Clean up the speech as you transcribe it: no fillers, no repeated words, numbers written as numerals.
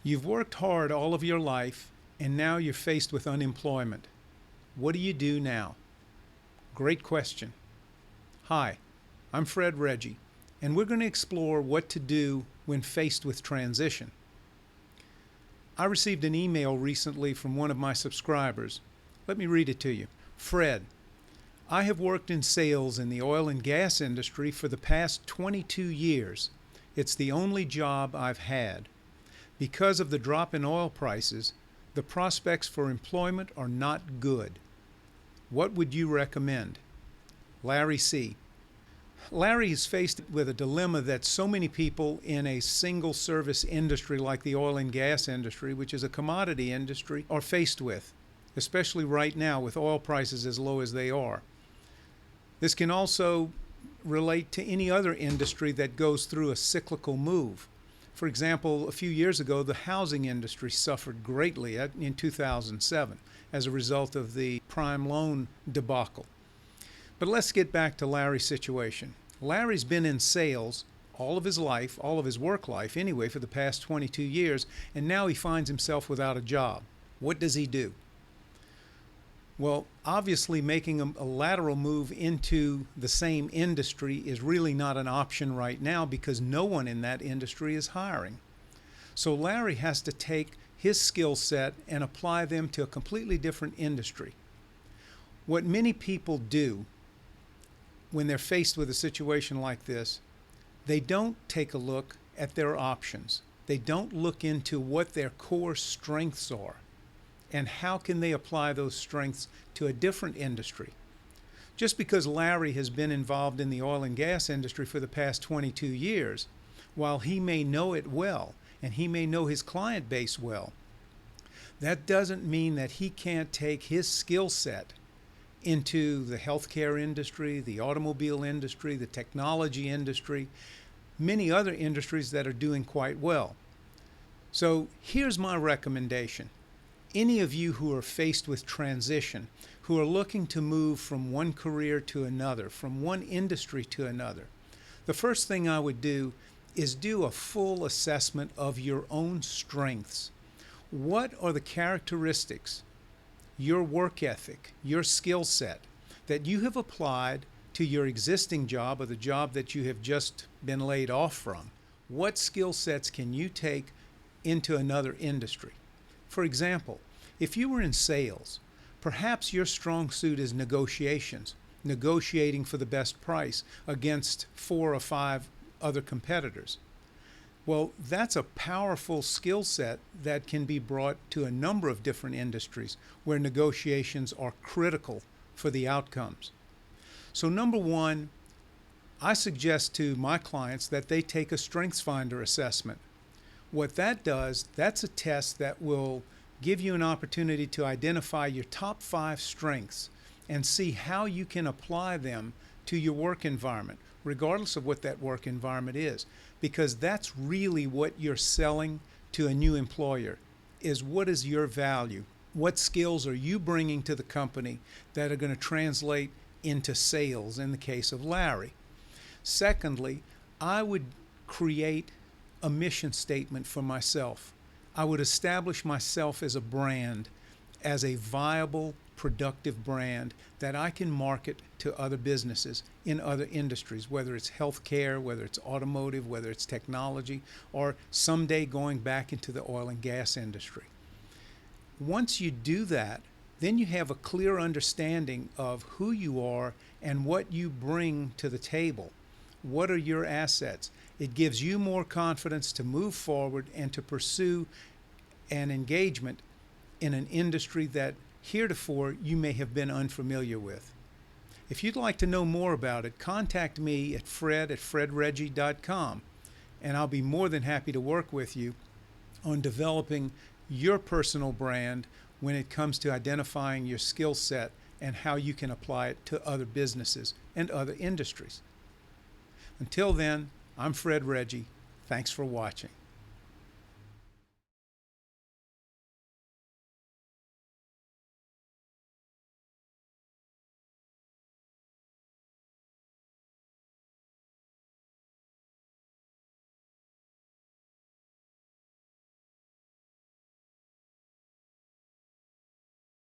You've worked hard all of your life, and now you're faced with unemployment. What do you do now? Great question. Hi, I'm Fred Reggie, and we're going to explore what to do when faced with transition. I received an email recently from one of my subscribers. Let me read it to you. Fred, I have worked in sales in the oil and gas industry for the past 22 years. It's the only job I've had. Because of the drop in oil prices, the prospects for employment are not good. What would you recommend? Larry C. Larry is faced with a dilemma that so many people in a single service industry like the oil and gas industry, which is a commodity industry, are faced with, especially right now with oil prices as low as they are. This can also relate to any other industry that goes through a cyclical move. For example, a few years ago, the housing industry suffered greatly in 2007 as a result of the prime loan debacle. But let's get back to Larry's situation. Larry's been in sales all of his life, all of his work life anyway, for the past 22 years, and now he finds himself without a job. What does he do? Well, obviously making a lateral move into the same industry is really not an option right now because no one in that industry is hiring. So Larry has to take his skill set and apply them to a completely different industry. What many people do when they're faced with a situation like this, they don't take a look at their options. They don't look into what their core strengths are and how can they apply those strengths to a different industry. Just because Larry has been involved in the oil and gas industry for the past 22 years, while he may know it well and he may know his client base well, that doesn't mean that he can't take his skill set into the healthcare industry, the automobile industry, the technology industry, many other industries that are doing quite well. So here's my recommendation. Any of you who are faced with transition, who are looking to move from one career to another, from one industry to another, the first thing I would do is do a full assessment of your own strengths. What are the characteristics, your work ethic, your skill set that you have applied to your existing job or the job that you have just been laid off from? What skill sets can you take into another industry? For example, if you were in sales, perhaps your strong suit is negotiations, negotiating for the best price against 4 or 5 other competitors. Well, that's a powerful skill set that can be brought to a number of different industries where negotiations are critical for the outcomes. So number one, I suggest to my clients that they take a StrengthsFinder assessment. What that does, that's a test that will give you an opportunity to identify your top 5 strengths and see how you can apply them to your work environment, regardless of what that work environment is, because that's really what you're selling to a new employer, is what is your value? What skills are you bringing to the company that are going to translate into sales in the case of Larry? Secondly, I would create a mission statement for myself. I would establish myself as a brand, as a viable, productive brand that I can market to other businesses in other industries, whether it's healthcare, whether it's automotive, whether it's technology, or someday going back into the oil and gas industry. Once you do that, then you have a clear understanding of who you are and what you bring to the table. What are your assets? It gives you more confidence to move forward and to pursue an engagement in an industry that heretofore you may have been unfamiliar with. If you'd like to know more about it, contact me at fred@fredreggie.com, and I'll be more than happy to work with you on developing your personal brand when it comes to identifying your skill set and how you can apply it to other businesses and other industries. Until then, I'm Fred Reggie. Thanks for watching.